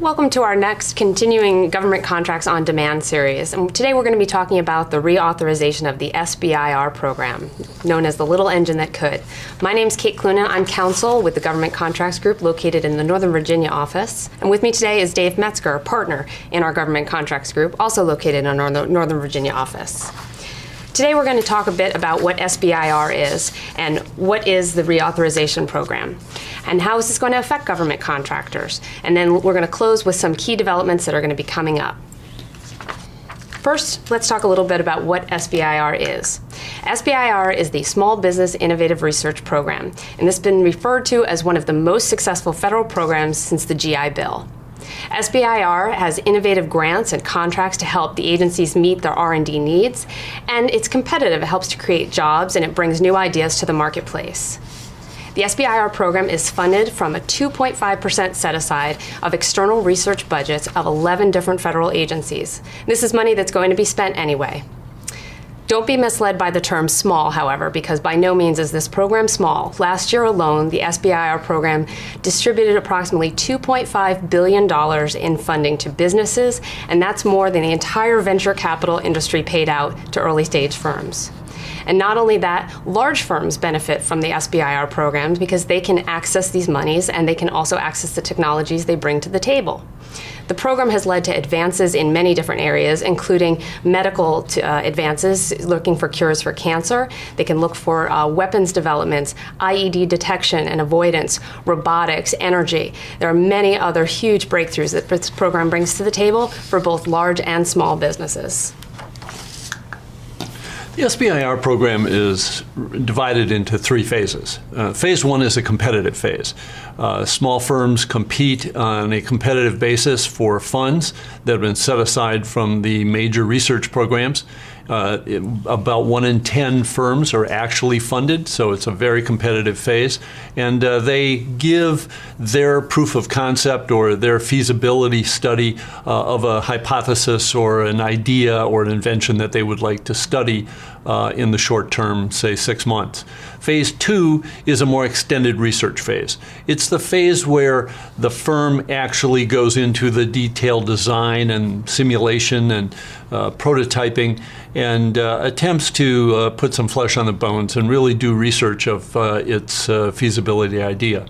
Welcome to our next continuing Government Contracts on Demand series. And today we're going to be talking about the reauthorization of the SBIR program, known as the little engine that could. My name's Kate Cluna. I'm counsel with the Government Contracts Group located in the Northern Virginia office. And with me today is Dave Metzger, a partner in our Government Contracts Group, also located in our Northern Virginia office. Today we're going to talk a bit about what SBIR is and what is the reauthorization program and how is this going to affect government contractors. And then we're going to close with some key developments that are going to be coming up. First, let's talk a little bit about what SBIR is. SBIR is the Small Business Innovative Research Program, and this has been referred to as one of the most successful federal programs since the GI Bill. SBIR has innovative grants and contracts to help the agencies meet their R&D needs, and it's competitive. It helps to create jobs, and it brings new ideas to the marketplace. The SBIR program is funded from a 2.5% set-aside of external research budgets of 11 different federal agencies. This is money that's going to be spent anyway. Don't be misled by the term small, however, because by no means is this program small. Last year alone, the SBIR program distributed approximately $2.5 billion in funding to businesses, and that's more than the entire venture capital industry paid out to early stage firms. And not only that, large firms benefit from the SBIR programs because they can access these monies and they can also access the technologies they bring to the table. The program has led to advances in many different areas, including medical advances, looking for cures for cancer. They can look for weapons developments, IED detection and avoidance, robotics, energy. There are many other huge breakthroughs that this program brings to the table for both large and small businesses. The SBIR program is divided into three phases. Phase one is a competitive phase. Small firms compete on a competitive basis for funds that have been set aside from the major research programs. About 1 in 10 firms are actually funded, so it's a very competitive phase. And they give their proof of concept or their feasibility study of a hypothesis or an idea or an invention that they would like to study in the short term, say 6 months. Phase two is a more extended research phase. It's the phase where the firm actually goes into the detailed design and simulation and prototyping and attempts to put some flesh on the bones and really do research of its feasibility idea.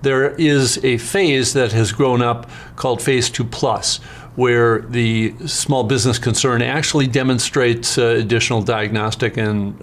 There is a phase that has grown up called Phase 2+, where the small business concern actually demonstrates additional diagnostic and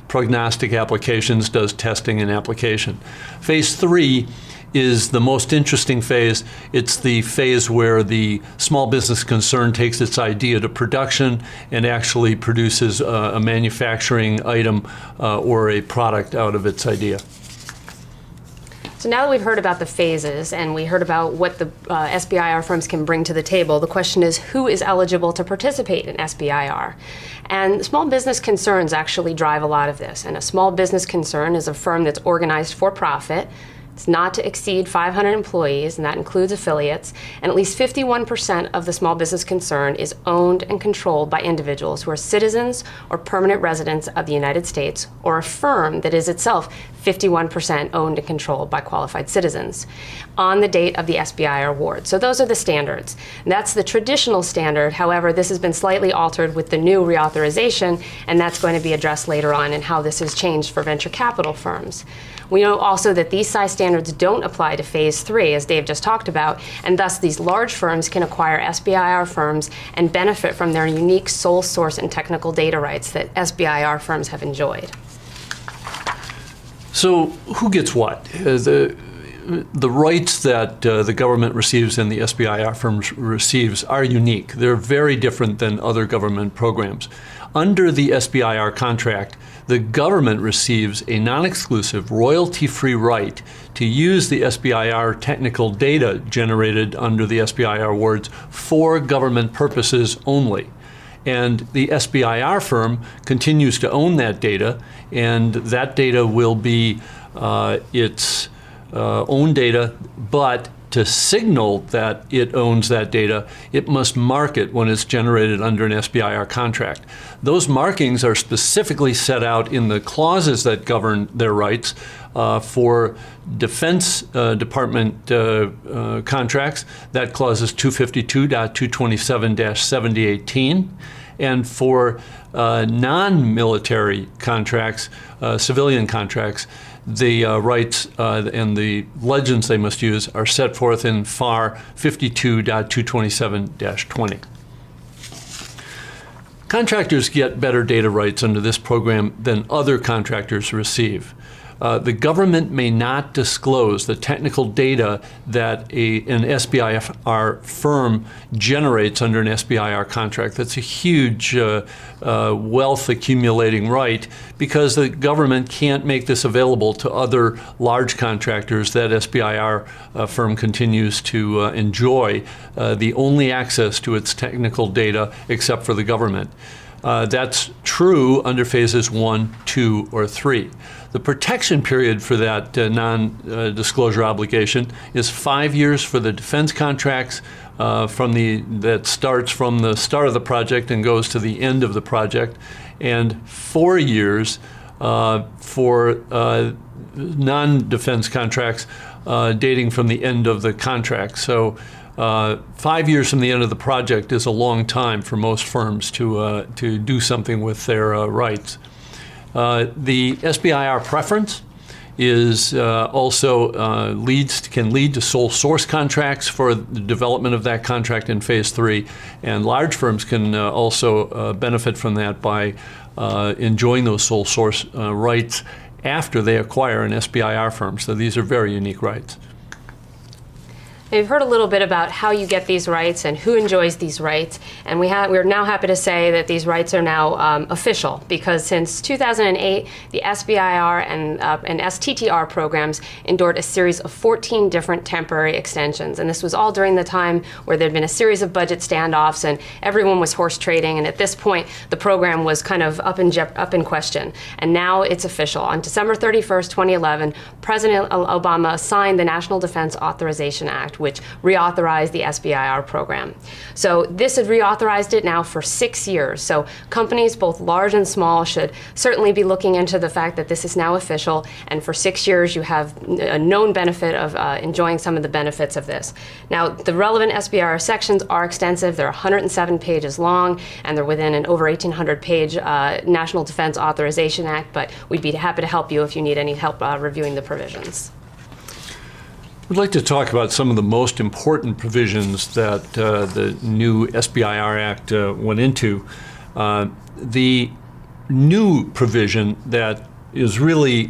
prognostic applications, does testing and application. Phase 3 is the most interesting phase. It's the phase where the small business concern takes its idea to production and actually produces a manufacturing item or a product out of its idea. So now that we've heard about the phases and we heard about what the SBIR firms can bring to the table, the question is who is eligible to participate in SBIR? And small business concerns actually drive a lot of this. And a small business concern is a firm that's organized for profit. It's not to exceed 500 employees, and that includes affiliates, and at least 51% of the small business concern is owned and controlled by individuals who are citizens or permanent residents of the United States, or a firm that is itself 51% owned and controlled by qualified citizens on the date of the SBIR award. So those are the standards. That's the traditional standard. However, this has been slightly altered with the new reauthorization, and that's going to be addressed later on in how this has changed for venture capital firms. We know also that these size standards don't apply to Phase 3, as Dave just talked about, and thus these large firms can acquire SBIR firms and benefit from their unique sole source and technical data rights that SBIR firms have enjoyed. So who gets what? The rights that the government receives and the SBIR firms receives are unique. They're very different than other government programs. Under the SBIR contract, the government receives a non-exclusive, royalty-free right to use the SBIR technical data generated under the SBIR awards for government purposes only. And the SBIR firm continues to own that data, and that data will be its own data, but to signal that it owns that data, it must mark it when it's generated under an SBIR contract. Those markings are specifically set out in the clauses that govern their rights. For Defense Department contracts, that clause is 252.227-7018. And for non-military contracts, civilian contracts, the rights and the legends they must use are set forth in FAR 52.227-20. Contractors get better data rights under this program than other contractors receive. The government may not disclose the technical data that an SBIR firm generates under an SBIR contract. That's a huge wealth accumulating right, because the government can't make this available to other large contractors that SBIR firm continues to enjoy the only access to its technical data except for the government. That's true under phases 1, 2, or 3. The protection period for that non-disclosure obligation is 5 years for the defense contracts that starts from the start of the project and goes to the end of the project, and 4 years for non-defense contracts dating from the end of the contract. So 5 years from the end of the project is a long time for most firms to do something with their rights. The SBIR preference is also can lead to sole source contracts for the development of that contract in phase 3, and large firms can also benefit from that by enjoying those sole source rights after they acquire an SBIR firm. So these are very unique rights. We've heard a little bit about how you get these rights and who enjoys these rights, and we're now happy to say that these rights are now official, because since 2008, the SBIR and STTR programs endured a series of 14 different temporary extensions, and this was all during the time where there had been a series of budget standoffs and everyone was horse trading, and at this point the program was kind of up in question, and now it's official. On December 31st, 2011, President Obama signed the National Defense Authorization Act, which reauthorized the SBIR program. So this had reauthorized it now for 6 years. So companies, both large and small, should certainly be looking into the fact that this is now official, and for 6 years you have a known benefit of enjoying some of the benefits of this. Now, the relevant SBIR sections are extensive. They're 107 pages long, and they're within an over 1,800-page National Defense Authorization Act, but we'd be happy to help you if you need any help reviewing the provisions. We'd like to talk about some of the most important provisions that the new SBIR Act went into. The new provision that is really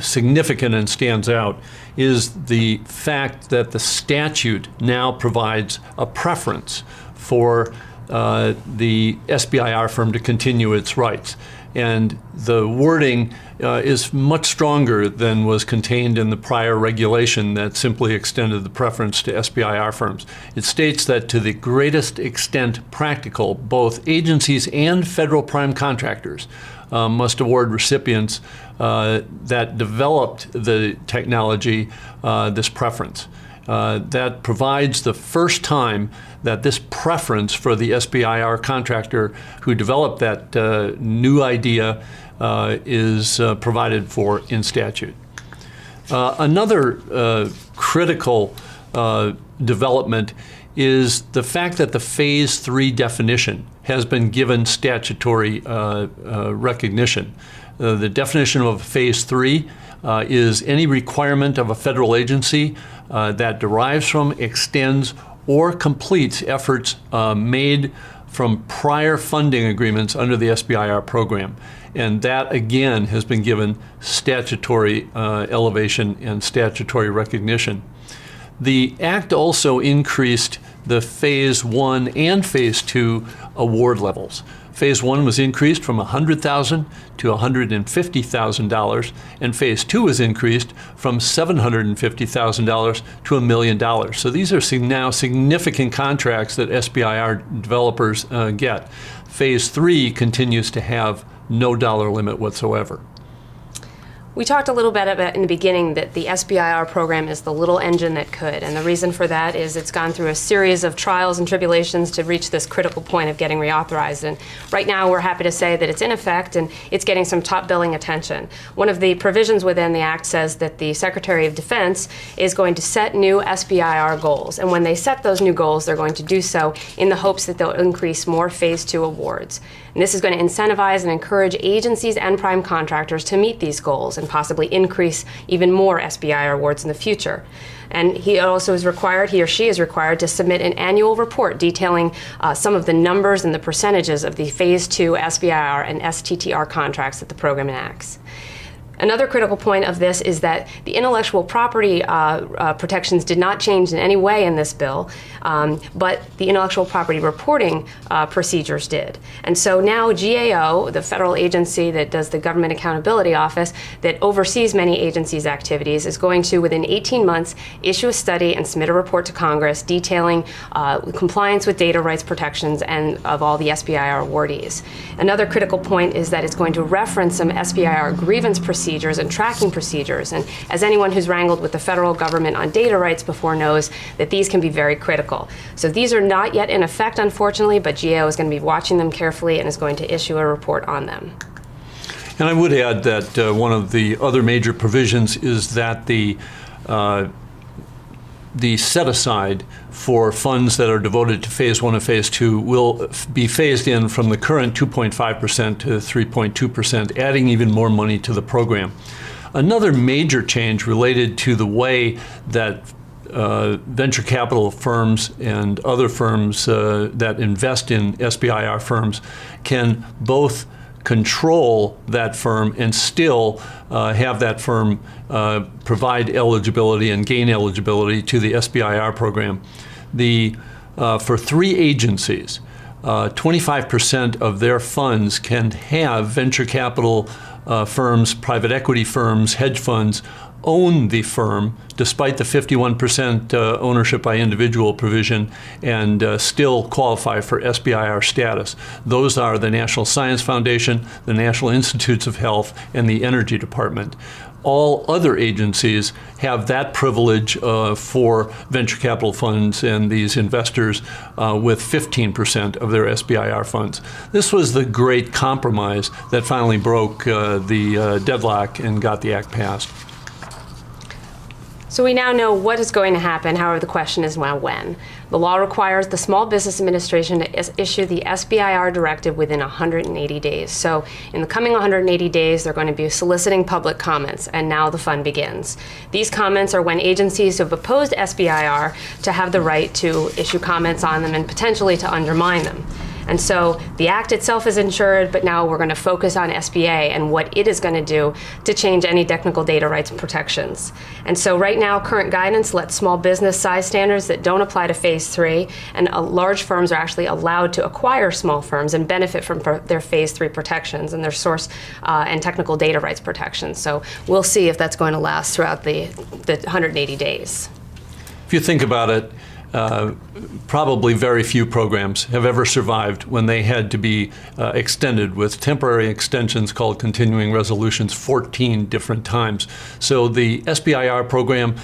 significant and stands out is the fact that the statute now provides a preference for the SBIR firm to continue its rights. And the wording is much stronger than was contained in the prior regulation that simply extended the preference to SBIR firms. It states that to the greatest extent practical, both agencies and federal prime contractors must award recipients that developed the technology this preference. That provides the first time that this preference for the SBIR contractor who developed that new idea is provided for in statute. Another critical development is the fact that the Phase 3 definition has been given statutory recognition. The definition of Phase 3 is any requirement of a federal agency that derives from, extends, or completes efforts made from prior funding agreements under the SBIR program. And that, again, has been given statutory elevation and statutory recognition. The Act also increased the Phase 1 and Phase 2 award levels. Phase 1 was increased from $100,000 to $150,000, and Phase 2 was increased from $750,000 to $1 million. So these are now significant contracts that SBIR developers get. Phase 3 continues to have no dollar limit whatsoever. We talked a little bit about in the beginning that the SBIR program is the little engine that could, and the reason for that is it's gone through a series of trials and tribulations to reach this critical point of getting reauthorized. And right now we're happy to say that it's in effect and it's getting some top billing attention. One of the provisions within the Act says that the Secretary of Defense is going to set new SBIR goals, and when they set those new goals, they're going to do so in the hopes that they'll increase more Phase 2 awards. And this is going to incentivize and encourage agencies and prime contractors to meet these goals and possibly increase even more SBIR awards in the future. And he also is required, he or she is required to submit an annual report detailing some of the numbers and the percentages of the Phase 2 SBIR and STTR contracts that the program enacts. Another critical point of this is that the intellectual property protections did not change in any way in this bill, but the intellectual property reporting procedures did. And so now GAO, the federal agency that does the Government Accountability Office that oversees many agencies' activities, is going to, within 18 months, issue a study and submit a report to Congress detailing compliance with data rights protections and of all the SBIR awardees. Another critical point is that it's going to reference some SBIR grievance procedures and tracking procedures. And as anyone who's wrangled with the federal government on data rights before knows, that these can be very critical. So these are not yet in effect, unfortunately, but GAO is going to be watching them carefully and is going to issue a report on them. And I would add that one of the other major provisions is that the set-aside for funds that are devoted to Phase 1 and Phase 2 will be phased in from the current 2.5% to 3.2%, adding even more money to the program. Another major change related to the way that venture capital firms and other firms that invest in SBIR firms can both control that firm and still have that firm provide eligibility and gain eligibility to the SBIR program. For 3 agencies, 25% of their funds can have venture capital firms, private equity firms, hedge funds own the firm despite the 51% ownership by individual provision and still qualify for SBIR status. Those are the National Science Foundation, the National Institutes of Health, and the Energy Department. All other agencies have that privilege for venture capital funds and these investors with 15% of their SBIR funds. This was the great compromise that finally broke the deadlock and got the act passed. So we now know what is going to happen, however the question is now when. The law requires the Small Business Administration to issue the SBIR directive within 180 days. So in the coming 180 days, they're going to be soliciting public comments, and now the fun begins. These comments are when agencies who have opposed SBIR to have the right to issue comments on them and potentially to undermine them. And so the Act itself is ensured, but now we're going to focus on SBA and what it is going to do to change any technical data rights protections. And so right now, current guidance lets small business size standards that don't apply to Phase 3, and large firms are actually allowed to acquire small firms and benefit from their Phase 3 protections and their source and technical data rights protections. So we'll see if that's going to last throughout the 180 days. If you think about it, probably very few programs have ever survived when they had to be extended with temporary extensions called continuing resolutions 14 different times. So the SBIR program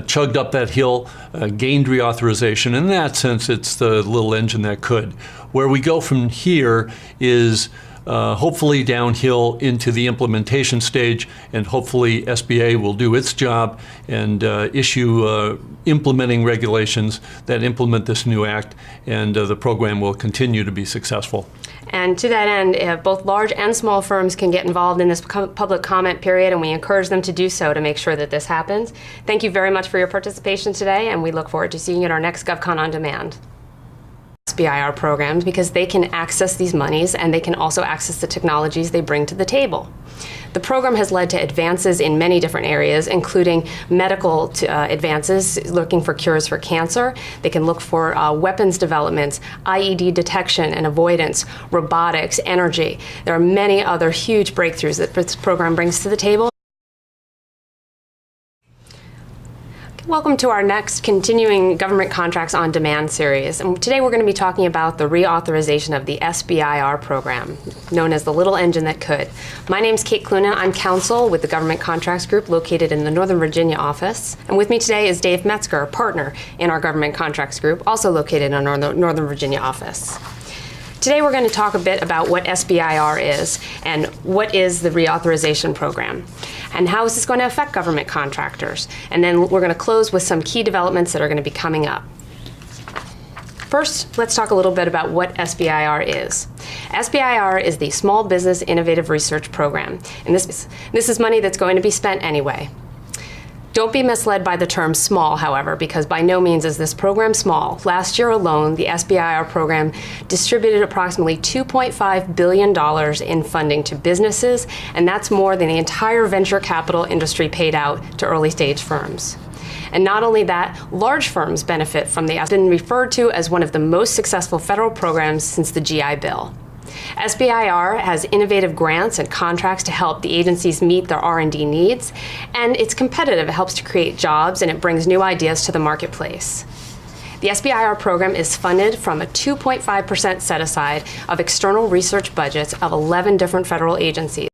chugged up that hill, gained reauthorization. In that sense, it's the little engine that could. Where we go from here is hopefully downhill into the implementation stage, and hopefully SBA will do its job and issue implementing regulations that implement this new act, and the program will continue to be successful. And to that end, both large and small firms can get involved in this public comment period, and we encourage them to do so to make sure that this happens. Thank you very much for your participation today, and we look forward to seeing you at our next GovCon On Demand. SBIR programs, because they can access these monies and they can also access the technologies they bring to the table. The program has led to advances in many different areas, including medical advances, looking for cures for cancer. They can look for weapons developments, IED detection and avoidance, robotics, energy. There are many other huge breakthroughs that this program brings to the table. Welcome to our next continuing Government Contracts on Demand series. And today we're going to be talking about the reauthorization of the SBIR program, known as the little engine that could. My name's Kate Cluna. I'm counsel with the Government Contracts Group located in the Northern Virginia office. And with me today is Dave Metzger, a partner in our Government Contracts Group, also located in our Northern Virginia office. Today we're going to talk a bit about what SBIR is and what is the reauthorization program and how is this going to affect government contractors. And then we're going to close with some key developments that are going to be coming up. First, let's talk a little bit about what SBIR is. SBIR is the Small Business Innovative Research Program, and this is money that's going to be spent anyway. Don't be misled by the term small, however, because by no means is this program small. Last year alone, the SBIR program distributed approximately $2.5 billion in funding to businesses, and that's more than the entire venture capital industry paid out to early stage firms. And not only that, large firms benefit from the SBIR, been referred to as one of the most successful federal programs since the GI Bill. SBIR has innovative grants and contracts to help the agencies meet their R&D needs, and it's competitive. It helps to create jobs, and it brings new ideas to the marketplace. The SBIR program is funded from a 2.5% set-aside of external research budgets of 11 different federal agencies.